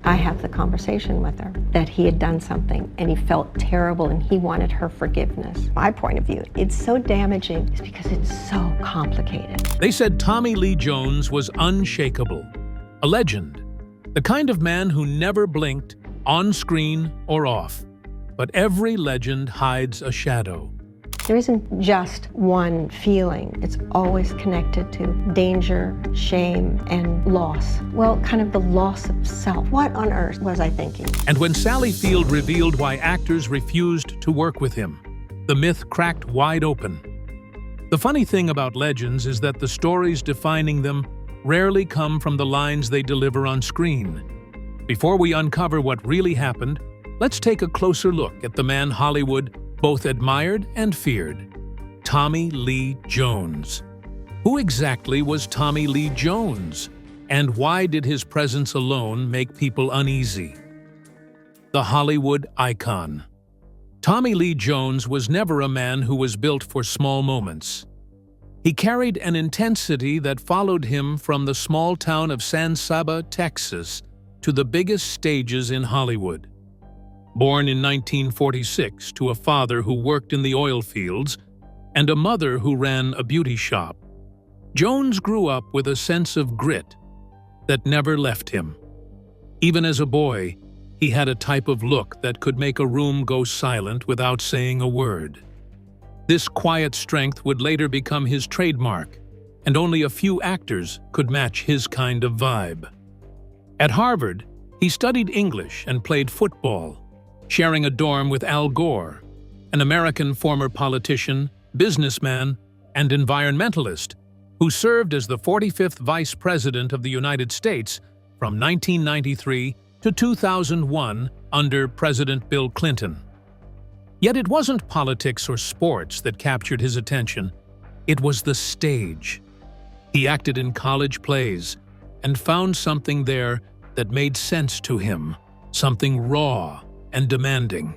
I have the conversation with her that he had done something and he felt terrible and he wanted her forgiveness. My point of view, it's so damaging is because it's so complicated. They said Tommy Lee Jones was unshakable, a legend, the kind of man who never blinked, on screen or off. But every legend hides a shadow. There isn't just one feeling. It's always connected to danger, shame, and loss. Well, kind of the loss of self. What on earth was I thinking? And when Sally Field revealed why actors refused to work with him, the myth cracked wide open. The funny thing about legends is that the stories defining them rarely come from the lines they deliver on screen. Before we uncover what really happened, let's take a closer look at the man Hollywood both admired and feared, Tommy Lee Jones. Who exactly was Tommy Lee Jones, and why did his presence alone make people uneasy? The Hollywood icon. Tommy Lee Jones was never a man who was built for small moments. He carried an intensity that followed him from the small town of San Saba, Texas, to the biggest stages in Hollywood. Born in 1946 to a father who worked in the oil fields and a mother who ran a beauty shop, Jones grew up with a sense of grit that never left him. Even as a boy, he had a type of look that could make a room go silent without saying a word. This quiet strength would later become his trademark, and only a few actors could match his kind of vibe. At Harvard, he studied English and played football, sharing a dorm with Al Gore, an American former politician, businessman, and environmentalist who served as the 45th Vice President of the United States from 1993 to 2001 under President Bill Clinton. Yet it wasn't politics or sports that captured his attention. It was the stage. He acted in college plays and found something there that made sense to him, something raw and demanding.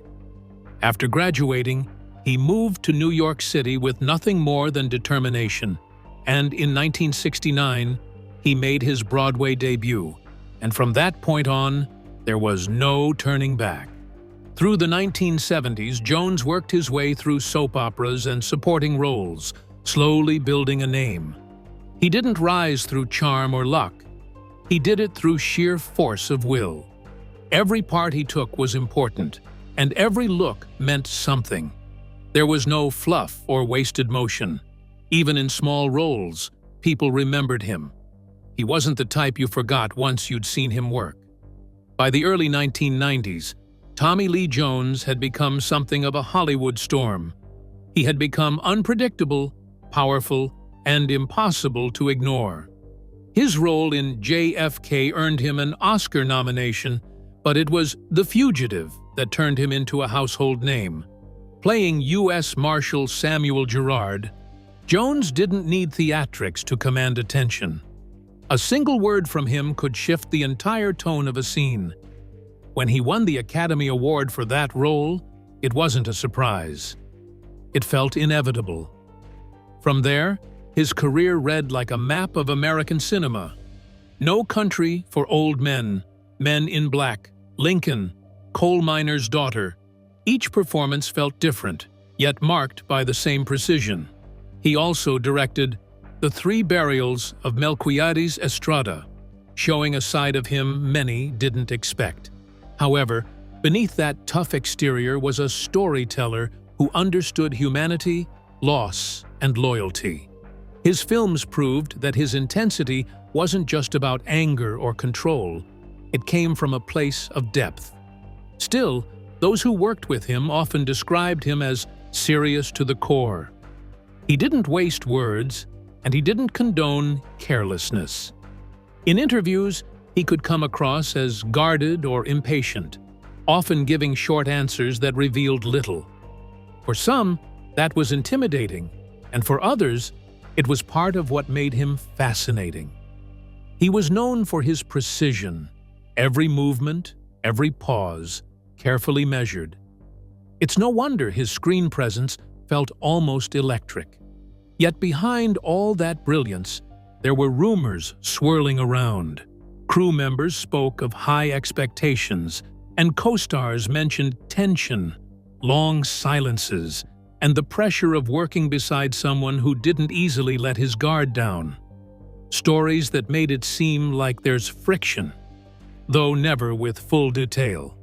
After graduating, he moved to New York City with nothing more than determination, and in 1969, he made his Broadway debut, and from that point on, there was no turning back. Through the 1970s, Jones worked his way through soap operas and supporting roles, slowly building a name. He didn't rise through charm or luck. He did it through sheer force of will. Every part he took was important, and every look meant something. There was no fluff or wasted motion. Even in small roles, people remembered him. He wasn't the type you forgot once you'd seen him work. By the early 1990s, Tommy Lee Jones had become something of a Hollywood storm. He had become unpredictable, powerful, and impossible to ignore. His role in JFK earned him an Oscar nomination, but it was The Fugitive that turned him into a household name. Playing U.S. Marshal Samuel Gerard, Jones didn't need theatrics to command attention. A single word from him could shift the entire tone of a scene. When he won the Academy Award for that role, it wasn't a surprise. It felt inevitable. From there, his career read like a map of American cinema. No Country for Old Men, Men in Black, Lincoln, Coal Miner's Daughter. Each performance felt different, yet marked by the same precision. He also directed The Three Burials of Melquiades Estrada, showing a side of him many didn't expect. However, beneath that tough exterior was a storyteller who understood humanity, loss, and loyalty. His films proved that his intensity wasn't just about anger or control. It came from a place of depth. Still, those who worked with him often described him as serious to the core. He didn't waste words, and he didn't condone carelessness. In interviews, he could come across as guarded or impatient, often giving short answers that revealed little. For some, that was intimidating, and for others, it was part of what made him fascinating. He was known for his precision, every movement, every pause, carefully measured. It's no wonder his screen presence felt almost electric. Yet behind all that brilliance, there were rumors swirling around. Crew members spoke of high expectations, and co-stars mentioned tension, long silences, and the pressure of working beside someone who didn't easily let his guard down. Stories that made it seem like there's friction, though never with full detail.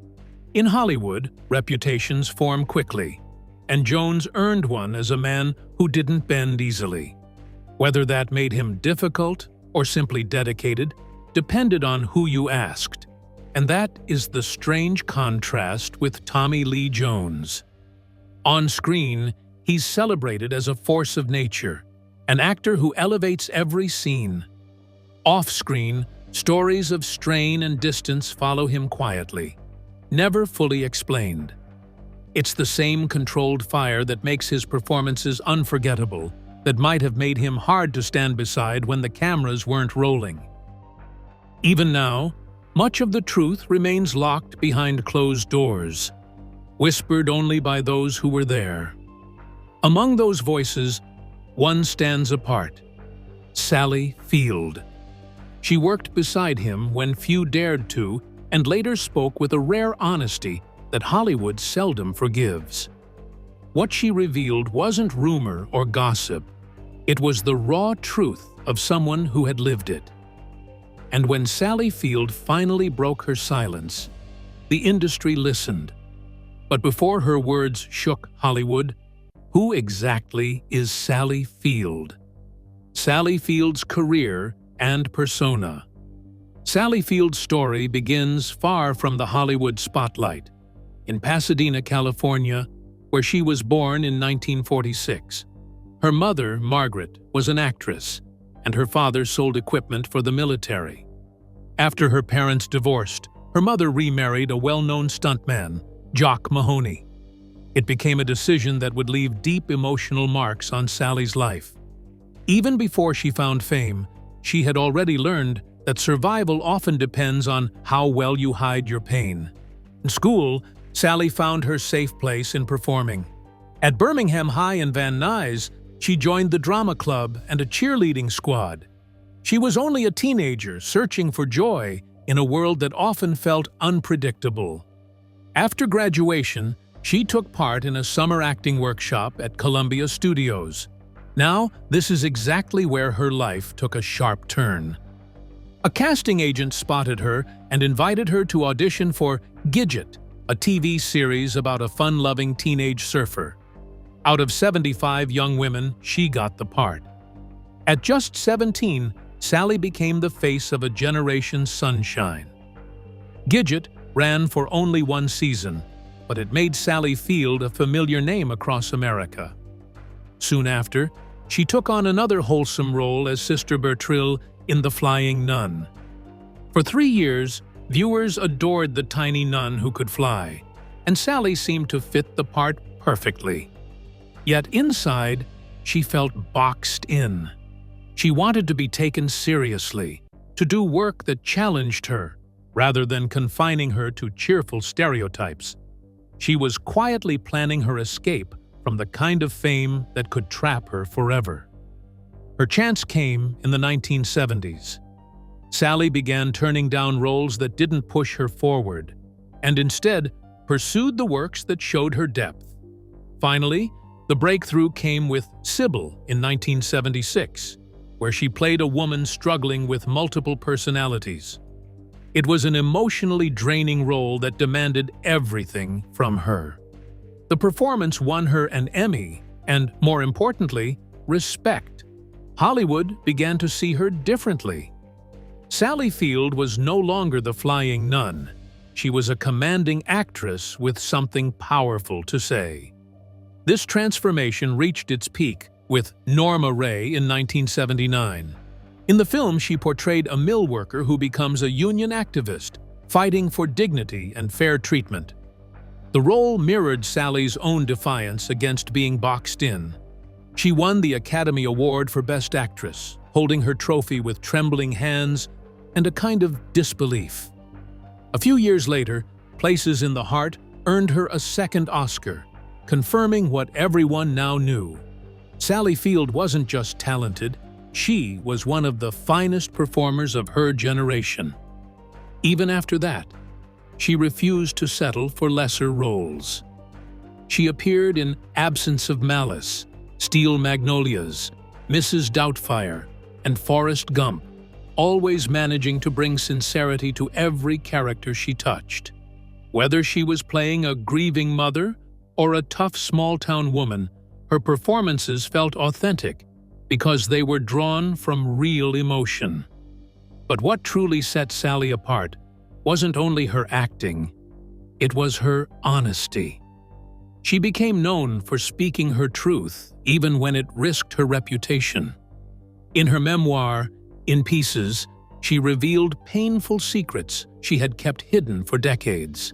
In Hollywood, reputations form quickly, and Jones earned one as a man who didn't bend easily. Whether that made him difficult or simply dedicated depended on who you asked, and that is the strange contrast with Tommy Lee Jones. On screen, he's celebrated as a force of nature, an actor who elevates every scene. Off-screen, stories of strain and distance follow him quietly, never fully explained. It's the same controlled fire that makes his performances unforgettable, that might have made him hard to stand beside when the cameras weren't rolling. Even now, much of the truth remains locked behind closed doors, whispered only by those who were there. Among those voices, one stands apart: Sally Field. She worked beside him when few dared to, and later spoke with a rare honesty that Hollywood seldom forgives. What she revealed wasn't rumor or gossip. It was the raw truth of someone who had lived it. And when Sally Field finally broke her silence, the industry listened. But before her words shook Hollywood, who exactly is Sally Field? Sally Field's career and persona. Sally Field's story begins far from the Hollywood spotlight, in Pasadena, California, where she was born in 1946. Her mother, Margaret, was an actress, and her father sold equipment for the military. After her parents divorced, her mother remarried a well-known stuntman, Jock Mahoney. It became a decision that would leave deep emotional marks on Sally's life. Even before she found fame, she had already learned that survival often depends on how well you hide your pain. In school, Sally found her safe place in performing. At Birmingham High in Van Nuys, she joined the drama club and a cheerleading squad. She was only a teenager searching for joy in a world that often felt unpredictable. After graduation, she took part in a summer acting workshop at Columbia Studios. Now, this is exactly where her life took a sharp turn. A casting agent spotted her and invited her to audition for Gidget, a TV series about a fun-loving teenage surfer. Out of 75 young women, she got the part. At just 17, Sally became the face of a generation's sunshine. Gidget ran for only one season, but it made Sally Field a familiar name across America. Soon after, she took on another wholesome role as Sister Bertrille in The Flying Nun. For 3 years, viewers adored the tiny nun who could fly, and Sally seemed to fit the part perfectly. Yet inside, she felt boxed in. She wanted to be taken seriously, to do work that challenged her, rather than confining her to cheerful stereotypes. She was quietly planning her escape from the kind of fame that could trap her forever. Her chance came in the 1970s. Sally began turning down roles that didn't push her forward, and instead pursued the works that showed her depth. Finally, the breakthrough came with Sybil in 1976, where she played a woman struggling with multiple personalities. It was an emotionally draining role that demanded everything from her. The performance won her an Emmy and, more importantly, respect. Hollywood began to see her differently. Sally Field was no longer the flying nun. She was a commanding actress with something powerful to say. This transformation reached its peak with Norma Ray in 1979. In the film, she portrayed a mill worker who becomes a union activist, fighting for dignity and fair treatment. The role mirrored Sally's own defiance against being boxed in. She won the Academy Award for Best Actress, holding her trophy with trembling hands and a kind of disbelief. A few years later, Places in the Heart earned her a second Oscar, confirming what everyone now knew. Sally Field wasn't just talented, she was one of the finest performers of her generation. Even after that, she refused to settle for lesser roles. She appeared in Absence of Malice, Steel Magnolias, Mrs. Doubtfire, and Forrest Gump, always managing to bring sincerity to every character she touched. Whether she was playing a grieving mother or a tough small-town woman, her performances felt authentic because they were drawn from real emotion. But what truly set Sally apart wasn't only her acting, it was her honesty. She became known for speaking her truth, even when it risked her reputation. In her memoir, In Pieces, she revealed painful secrets she had kept hidden for decades.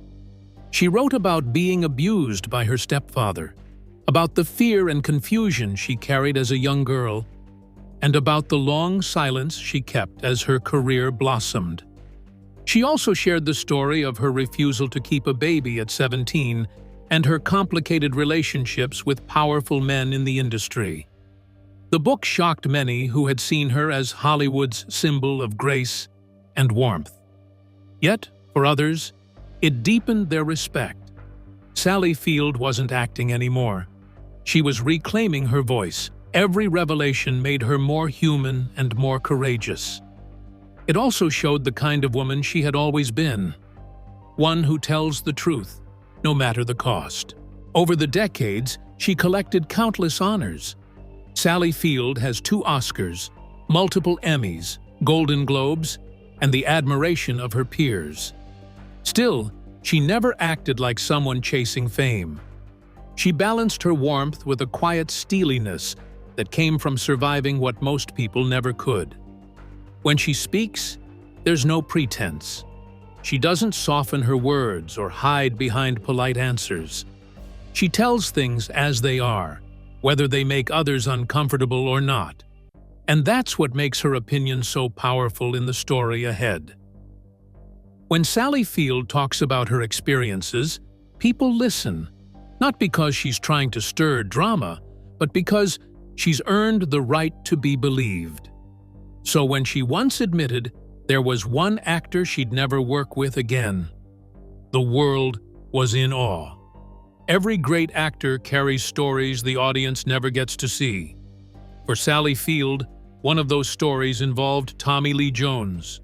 She wrote about being abused by her stepfather, about the fear and confusion she carried as a young girl, and about the long silence she kept as her career blossomed. She also shared the story of her refusal to keep a baby at 17 and her complicated relationships with powerful men in the industry. The book shocked many who had seen her as Hollywood's symbol of grace and warmth. Yet, for others, it deepened their respect. Sally Field wasn't acting anymore. She was reclaiming her voice. Every revelation made her more human and more courageous. It also showed the kind of woman she had always been, one who tells the truth, no matter the cost. Over the decades, she collected countless honors. Sally Field has 2 Oscars, multiple Emmys, Golden Globes, and the admiration of her peers. Still, she never acted like someone chasing fame. She balanced her warmth with a quiet steeliness that came from surviving what most people never could. When she speaks, there's no pretense. She doesn't soften her words or hide behind polite answers. She tells things as they are, whether they make others uncomfortable or not. And that's what makes her opinion so powerful in the story ahead. When Sally Field talks about her experiences, people listen, not because she's trying to stir drama, but because she's earned the right to be believed. So when she once admitted there was one actor she'd never work with again, the world was in awe. Every great actor carries stories the audience never gets to see. For Sally Field, one of those stories involved Tommy Lee Jones.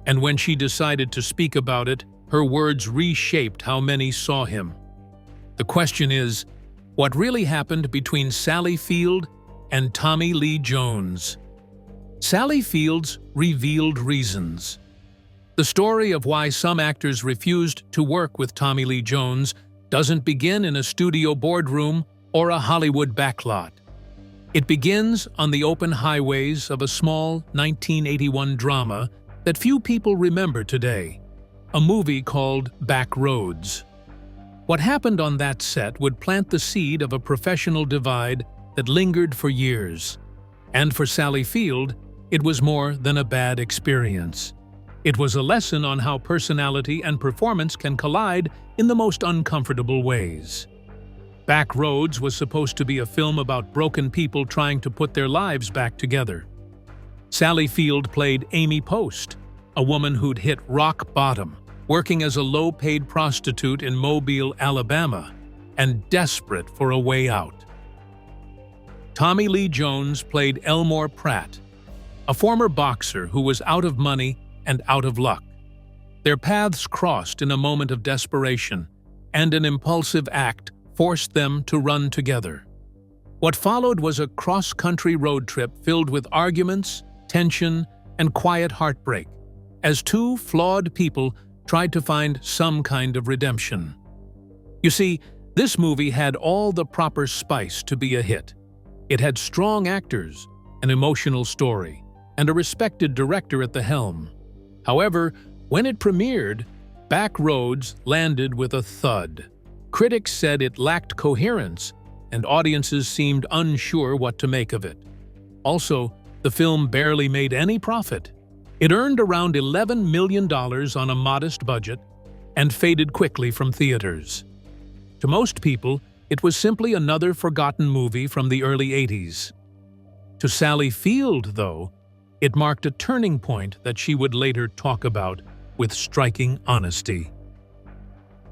And when she decided to speak about it, her words reshaped how many saw him. The question is, what really happened between Sally Field and Tommy Lee Jones? Sally Field's revealed reasons. The story of why some actors refused to work with Tommy Lee Jones doesn't begin in a studio boardroom or a Hollywood backlot. It begins on the open highways of a small 1981 drama that few people remember today, a movie called Back Roads. What happened on that set would plant the seed of a professional divide that lingered for years. And for Sally Field, it was more than a bad experience. It was a lesson on how personality and performance can collide in the most uncomfortable ways. Back Roads was supposed to be a film about broken people trying to put their lives back together. Sally Field played Amy Post, a woman who'd hit rock bottom, working as a low-paid prostitute in Mobile, Alabama, and desperate for a way out. Tommy Lee Jones played Elmore Pratt, a former boxer who was out of money and out of luck. Their paths crossed in a moment of desperation, and an impulsive act forced them to run together. What followed was a cross-country road trip filled with arguments, tension, and quiet heartbreak, as 2 flawed people tried to find some kind of redemption. You see, this movie had all the proper spice to be a hit. It had strong actors, an emotional story, and a respected director at the helm. However, when it premiered, Back Roads landed with a thud. Critics said it lacked coherence, and audiences seemed unsure what to make of it. Also, the film barely made any profit. It earned around $11 million on a modest budget and faded quickly from theaters. To most people, it was simply another forgotten movie from the early 80s. To Sally Field, though, it marked a turning point that she would later talk about with striking honesty.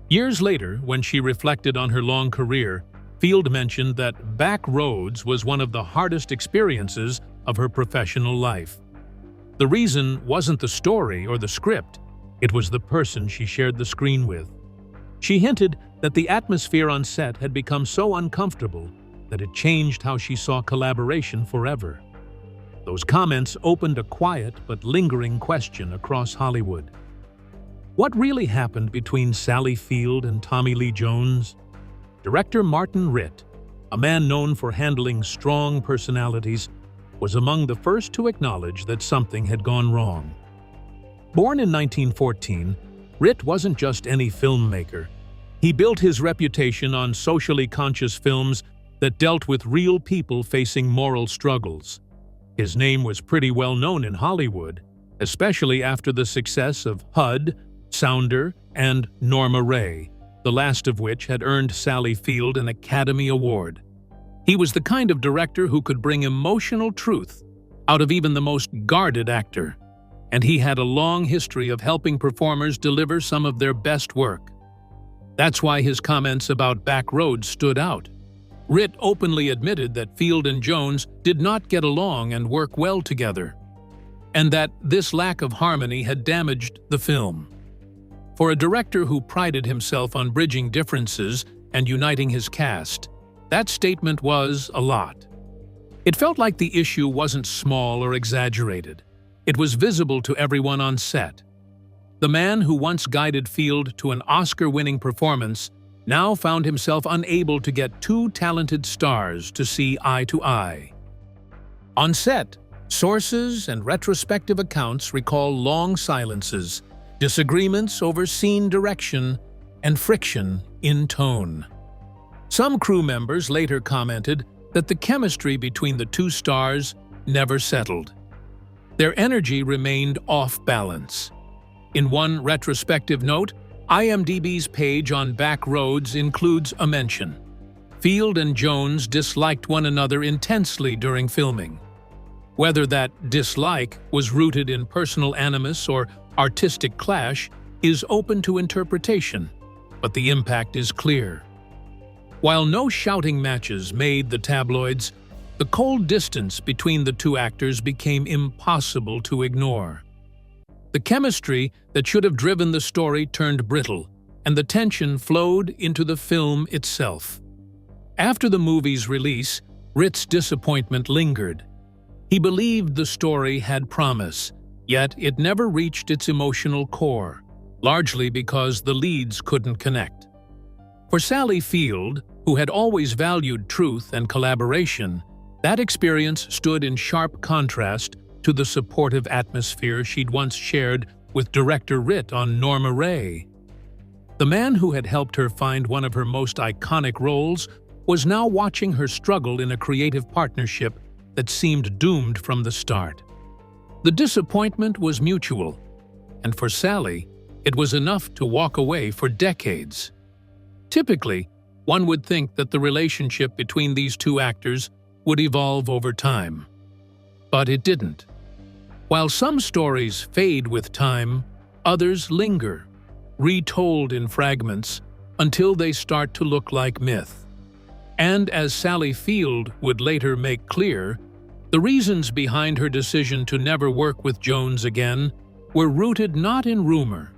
Years later, when she reflected on her long career, Field mentioned that Back Roads was one of the hardest experiences of her professional life. The reason wasn't the story or the script, it was the person she shared the screen with. She hinted that the atmosphere on set had become so uncomfortable that it changed how she saw collaboration forever. Those comments opened a quiet but lingering question across Hollywood. What really happened between Sally Field and Tommy Lee Jones? Director Martin Ritt, a man known for handling strong personalities, was among the first to acknowledge that something had gone wrong. Born in 1914, Ritt wasn't just any filmmaker. He built his reputation on socially conscious films that dealt with real people facing moral struggles. His name was pretty well known in Hollywood, especially after the success of HUD, Sounder, and Norma Ray, the last of which had earned Sally Field an Academy Award. He was the kind of director who could bring emotional truth out of even the most guarded actor, and he had a long history of helping performers deliver some of their best work. That's why his comments about Back Roads stood out. Ritt openly admitted that Field and Jones did not get along and work well together, and that this lack of harmony had damaged the film. For a director who prided himself on bridging differences and uniting his cast, that statement was a lot. It felt like the issue wasn't small or exaggerated. It was visible to everyone on set. The man who once guided Field to an Oscar-winning performance now found himself unable to get two talented stars to see eye to eye. On set, sources and retrospective accounts recall long silences, disagreements over scene direction, and friction in tone. Some crew members later commented that the chemistry between the two stars never settled. Their energy remained off balance. In one retrospective note, IMDb's page on Back Roads includes a mention. Field and Jones disliked one another intensely during filming. Whether that dislike was rooted in personal animus or artistic clash is open to interpretation, but the impact is clear. While no shouting matches made the tabloids, the cold distance between the two actors became impossible to ignore. The chemistry that should have driven the story turned brittle, and the tension flowed into the film itself. After the movie's release, Ritt's disappointment lingered. He believed the story had promise, yet it never reached its emotional core, largely because the leads couldn't connect. For Sally Field, who had always valued truth and collaboration, that experience stood in sharp contrast to the supportive atmosphere she'd once shared with director Ritt on Norma Ray. The man who had helped her find one of her most iconic roles was now watching her struggle in a creative partnership that seemed doomed from the start. The disappointment was mutual, and for Sally, it was enough to walk away for decades. Typically, one would think that the relationship between these two actors would evolve over time. But it didn't. While some stories fade with time, others linger, retold in fragments until they start to look like myth. And as Sally Field would later make clear, the reasons behind her decision to never work with Jones again were rooted not in rumor,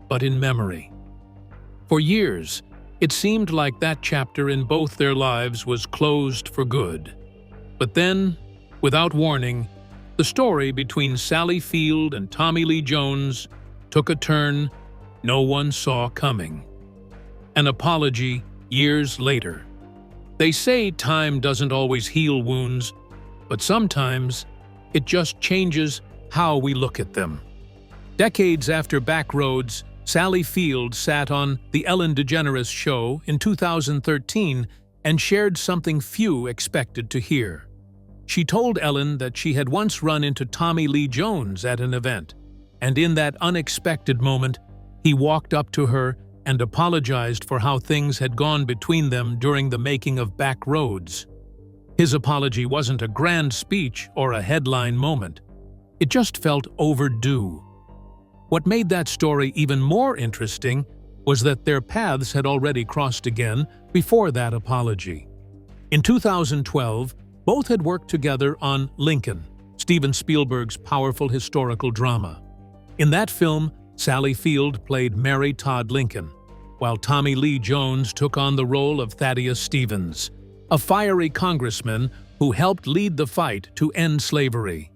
but in memory. For years, it seemed like that chapter in both their lives was closed for good. But then, without warning, the story between Sally Field and Tommy Lee Jones took a turn no one saw coming. An apology years later. They say time doesn't always heal wounds, but sometimes it just changes how we look at them. Decades after Back Roads, Sally Field sat on The Ellen DeGeneres Show in 2013 and shared something few expected to hear. She told Ellen that she had once run into Tommy Lee Jones at an event, and in that unexpected moment, he walked up to her and apologized for how things had gone between them during the making of Back Roads. His apology wasn't a grand speech or a headline moment. It just felt overdue. What made that story even more interesting was that their paths had already crossed again before that apology. In 2012, both had worked together on Lincoln, Steven Spielberg's powerful historical drama. In that film, Sally Field played Mary Todd Lincoln, while Tommy Lee Jones took on the role of Thaddeus Stevens, a fiery congressman who helped lead the fight to end slavery.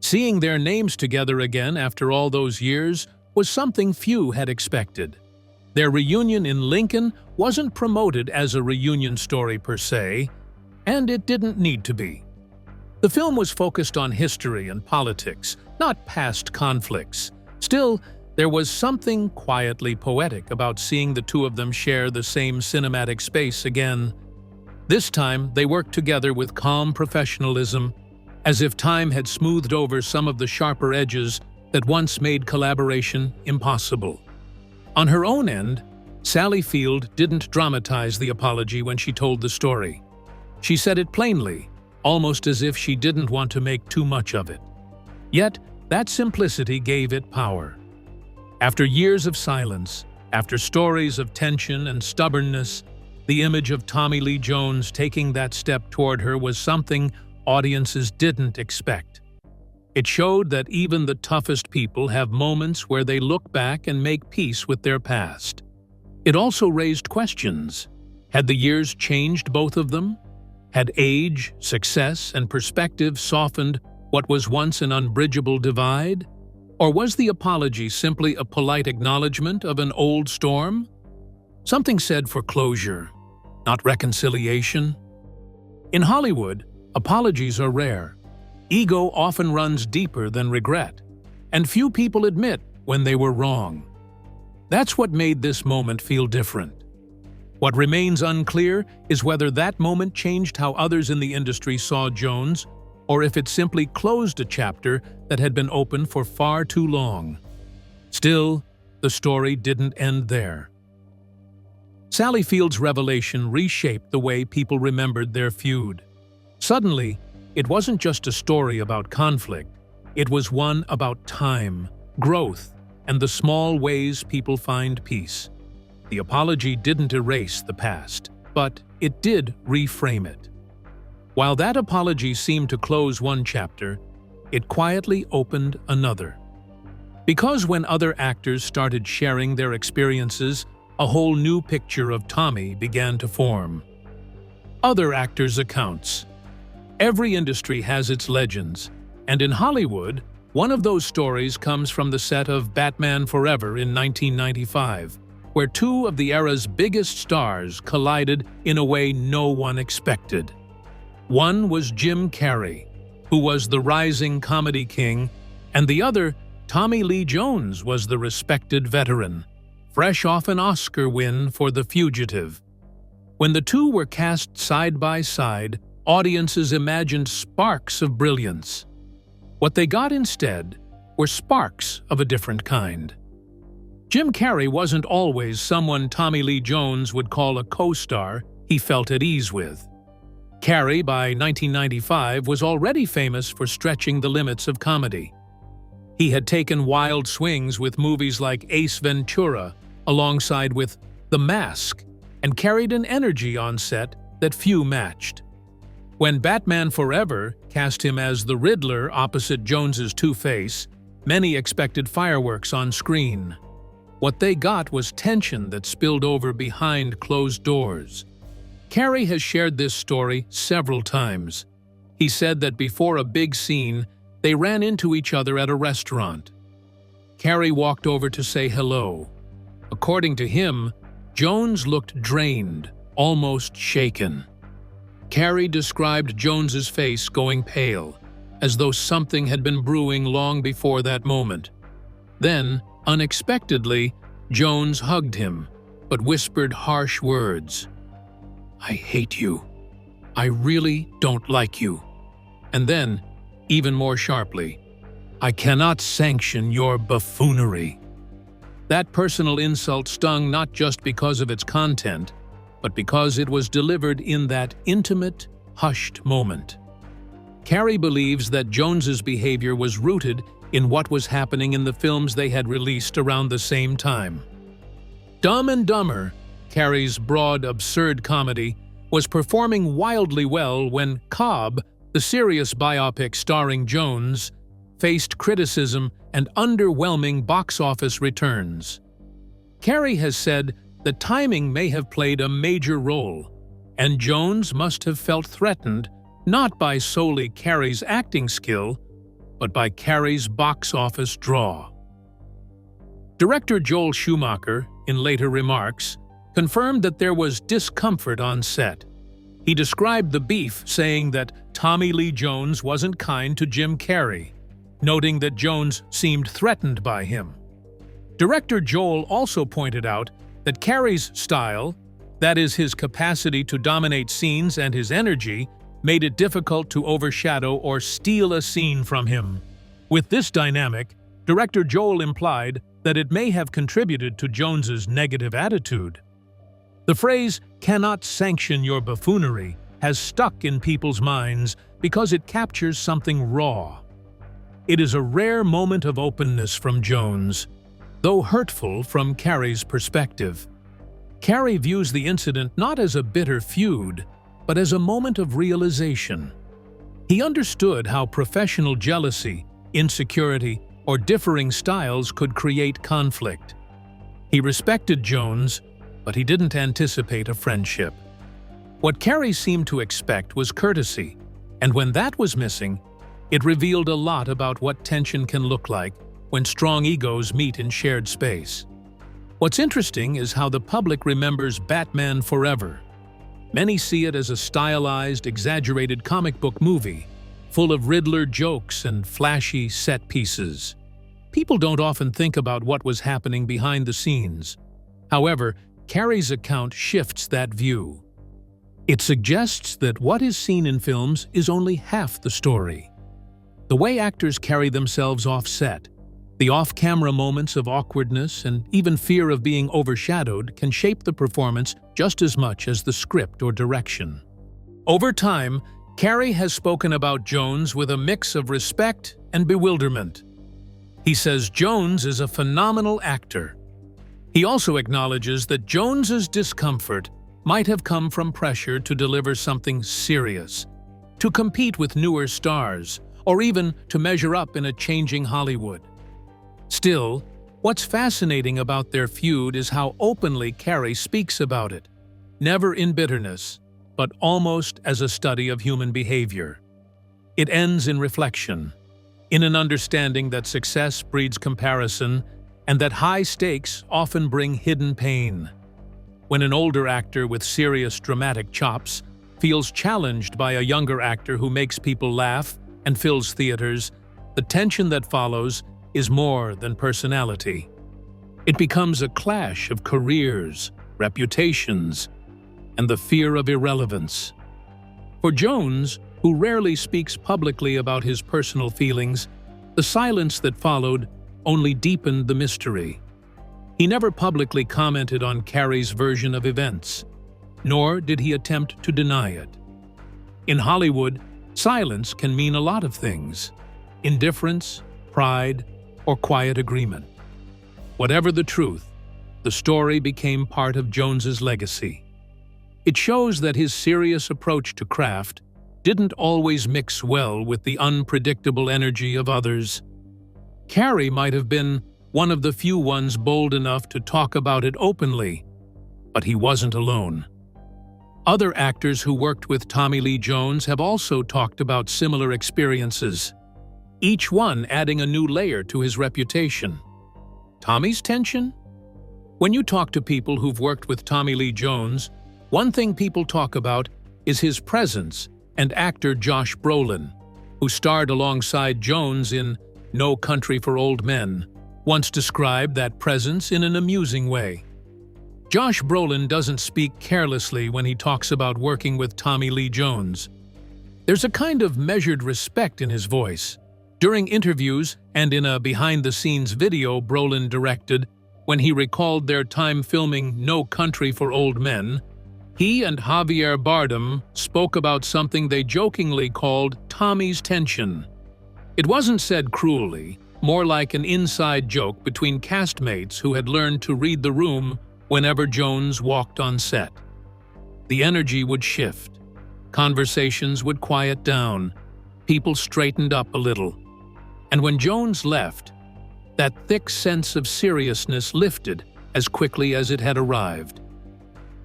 Seeing their names together again after all those years was something few had expected. Their reunion in Lincoln wasn't promoted as a reunion story per se, and it didn't need to be. The film was focused on history and politics, not past conflicts. Still, there was something quietly poetic about seeing the two of them share the same cinematic space again. This time, they worked together with calm professionalism, as if time had smoothed over some of the sharper edges that once made collaboration impossible. On her own end, Sally Field didn't dramatize the apology when she told the story. She said it plainly, almost as if she didn't want to make too much of it. Yet, that simplicity gave it power. After years of silence, after stories of tension and stubbornness, the image of Tommy Lee Jones taking that step toward her was something audiences didn't expect. It showed that even the toughest people have moments where they look back and make peace with their past. It also raised questions. Had the years changed both of them? Had age, success, and perspective softened what was once an unbridgeable divide? Or was the apology simply a polite acknowledgement of an old storm? Something said for closure, not reconciliation. In Hollywood, apologies are rare. Ego often runs deeper than regret, and few people admit when they were wrong. That's what made this moment feel different. What remains unclear is whether that moment changed how others in the industry saw Jones, or if it simply closed a chapter that had been open for far too long. Still, the story didn't end there. Sally Field's revelation reshaped the way people remembered their feud. Suddenly, it wasn't just a story about conflict, it was one about time, growth, and the small ways people find peace. The apology didn't erase the past, but it did reframe it. While that apology seemed to close one chapter, it quietly opened another. Because when other actors started sharing their experiences, a whole new picture of Tommy began to form. Other actors' accounts. Every industry has its legends, and in Hollywood, one of those stories comes from the set of Batman Forever in 1995, where two of the era's biggest stars collided in a way no one expected. One was Jim Carrey, who was the rising comedy king, and the other, Tommy Lee Jones, was the respected veteran, fresh off an Oscar win for The Fugitive. When the two were cast side by side, audiences imagined sparks of brilliance. What they got instead were sparks of a different kind. Jim Carrey wasn't always someone Tommy Lee Jones would call a co-star he felt at ease with. Carrey, by 1995, was already famous for stretching the limits of comedy. He had taken wild swings with movies like Ace Ventura, alongside with The Mask, and carried an energy on set that few matched. When Batman Forever cast him as the Riddler opposite Jones's Two-Face, many expected fireworks on screen. What they got was tension that spilled over behind closed doors. Carrey has shared this story several times. He said that before a big scene, they ran into each other at a restaurant. Carrey walked over to say hello. According to him, Jones looked drained, almost shaken. Carrey described Jones's face going pale, as though something had been brewing long before that moment. Then, unexpectedly, Jones hugged him, but whispered harsh words. "I hate you. I really don't like you." And then, even more sharply, "I cannot sanction your buffoonery." That personal insult stung not just because of its content, but because it was delivered in that intimate, hushed moment. Carrey believes that Jones's behavior was rooted in what was happening in the films they had released around the same time. Dumb and Dumber, Carrey's broad, absurd comedy, was performing wildly well when Cobb, the serious biopic starring Jones, faced criticism and underwhelming box office returns. Carrey has said the timing may have played a major role, and Jones must have felt threatened not by solely Carrey's acting skill, but by Carrey's box office draw. Director Joel Schumacher, in later remarks, confirmed that there was discomfort on set. He described the beef, saying that Tommy Lee Jones wasn't kind to Jim Carrey, noting that Jones seemed threatened by him. Director Joel also pointed out that Carrey's style, that is his capacity to dominate scenes and his energy, made it difficult to overshadow or steal a scene from him. With this dynamic, Director Joel implied that it may have contributed to Jones's negative attitude. The phrase, "cannot sanction your buffoonery," has stuck in people's minds because it captures something raw. It is a rare moment of openness from Jones, though hurtful from Carrey's perspective. Carrey views the incident not as a bitter feud, but as a moment of realization. He understood how professional jealousy, insecurity, or differing styles could create conflict. He respected Jones, but he didn't anticipate a friendship. What Carrey seemed to expect was courtesy, and when that was missing, it revealed a lot about what tension can look like when strong egos meet in shared space. What's interesting is how the public remembers Batman Forever. Many see it as a stylized, exaggerated comic book movie, full of Riddler jokes and flashy set pieces. People don't often think about what was happening behind the scenes. However, Carrey's account shifts that view. It suggests that what is seen in films is only half the story. The way actors carry themselves off-set, the off-camera moments of awkwardness and even fear of being overshadowed can shape the performance just as much as the script or direction. Over time, Carrey has spoken about Jones with a mix of respect and bewilderment. He says Jones is a phenomenal actor. He also acknowledges that Jones's discomfort might have come from pressure to deliver something serious, to compete with newer stars, or even to measure up in a changing Hollywood. Still, what's fascinating about their feud is how openly Carrey speaks about it, never in bitterness, but almost as a study of human behavior. It ends in reflection, in an understanding that success breeds comparison and that high stakes often bring hidden pain. When an older actor with serious dramatic chops feels challenged by a younger actor who makes people laugh and fills theaters, the tension that follows is more than personality. It becomes a clash of careers, reputations, and the fear of irrelevance. For Jones, who rarely speaks publicly about his personal feelings, the silence that followed only deepened the mystery. He never publicly commented on Carrey's version of events, nor did he attempt to deny it. In Hollywood, silence can mean a lot of things: indifference, pride, or quiet agreement. Whatever the truth, the story became part of Jones's legacy. It shows that his serious approach to craft didn't always mix well with the unpredictable energy of others. Carrey might have been one of the few ones bold enough to talk about it openly, but he wasn't alone. Other actors who worked with Tommy Lee Jones have also talked about similar experiences, each one adding a new layer to his reputation. Tommy's tension? When you talk to people who've worked with Tommy Lee Jones, one thing people talk about is his presence, and actor Josh Brolin, who starred alongside Jones in No Country for Old Men, once described that presence in an amusing way. Josh Brolin doesn't speak carelessly when he talks about working with Tommy Lee Jones. There's a kind of measured respect in his voice. During interviews and in a behind-the-scenes video Brolin directed, when he recalled their time filming No Country for Old Men, he and Javier Bardem spoke about something they jokingly called Tommy's tension. It wasn't said cruelly, more like an inside joke between castmates who had learned to read the room whenever Jones walked on set. The energy would shift. Conversations would quiet down. People straightened up a little. And when Jones left, that thick sense of seriousness lifted as quickly as it had arrived.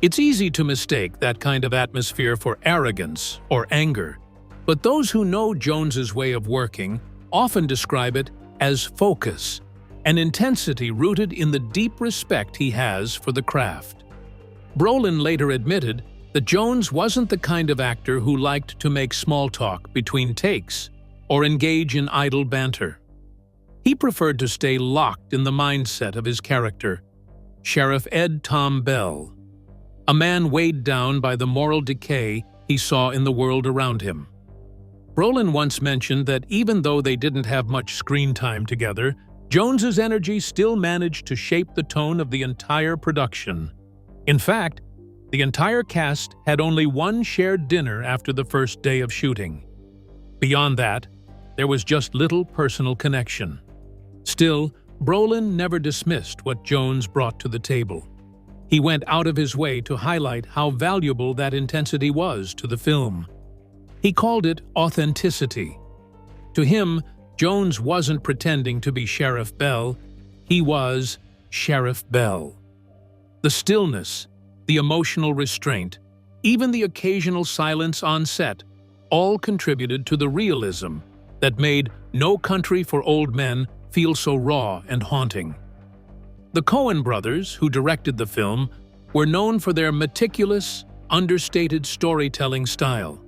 It's easy to mistake that kind of atmosphere for arrogance or anger, but those who know Jones's way of working often describe it as focus, an intensity rooted in the deep respect he has for the craft. Brolin later admitted that Jones wasn't the kind of actor who liked to make small talk between takes or engage in idle banter. He preferred to stay locked in the mindset of his character, Sheriff Ed Tom Bell, a man weighed down by the moral decay he saw in the world around him. Brolin once mentioned that even though they didn't have much screen time together, Jones's energy still managed to shape the tone of the entire production. In fact, the entire cast had only one shared dinner after the first day of shooting. Beyond that, there was just little personal connection. Still, Brolin never dismissed what Jones brought to the table. He went out of his way to highlight how valuable that intensity was to the film. He called it authenticity. To him, Jones wasn't pretending to be Sheriff Bell, he was Sheriff Bell. The stillness, the emotional restraint, even the occasional silence on set, all contributed to the realism that made No Country for Old Men feel so raw and haunting. The Coen brothers, who directed the film, were known for their meticulous, understated storytelling style.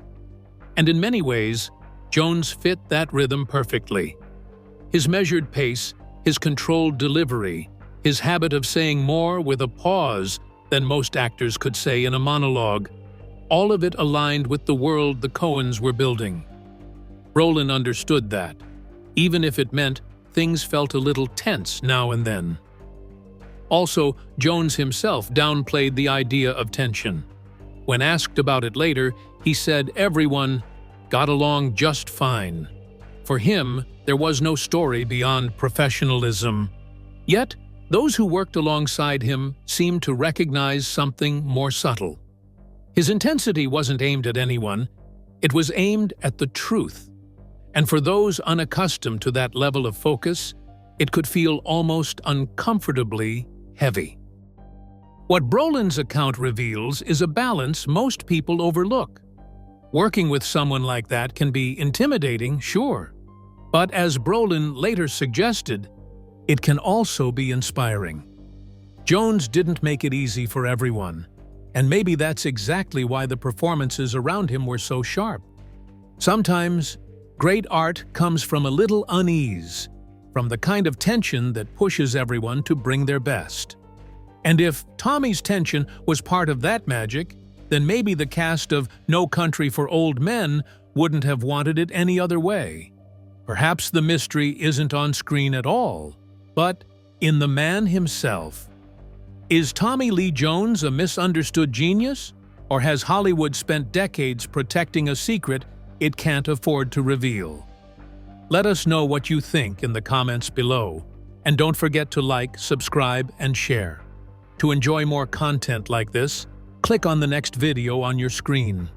And in many ways, Jones fit that rhythm perfectly. His measured pace, his controlled delivery, his habit of saying more with a pause than most actors could say in a monologue, all of it aligned with the world the Coens were building. Brolin understood that, even if it meant things felt a little tense now and then. Also, Jones himself downplayed the idea of tension. When asked about it later, he said everyone got along just fine. For him, there was no story beyond professionalism. Yet, those who worked alongside him seemed to recognize something more subtle. His intensity wasn't aimed at anyone, it was aimed at the truth. And for those unaccustomed to that level of focus, it could feel almost uncomfortably heavy. What Brolin's account reveals is a balance most people overlook. Working with someone like that can be intimidating, sure. But as Brolin later suggested, it can also be inspiring. Jones didn't make it easy for everyone, and maybe that's exactly why the performances around him were so sharp. Sometimes, great art comes from a little unease, from the kind of tension that pushes everyone to bring their best. And if Tommy's tension was part of that magic, then maybe the cast of No Country for Old Men wouldn't have wanted it any other way. Perhaps the mystery isn't on screen at all, but in the man himself. Is Tommy Lee Jones a misunderstood genius, or has Hollywood spent decades protecting a secret it can't afford to reveal? Let us know what you think in the comments below, and don't forget to like, subscribe, and share. To enjoy more content like this, click on the next video on your screen.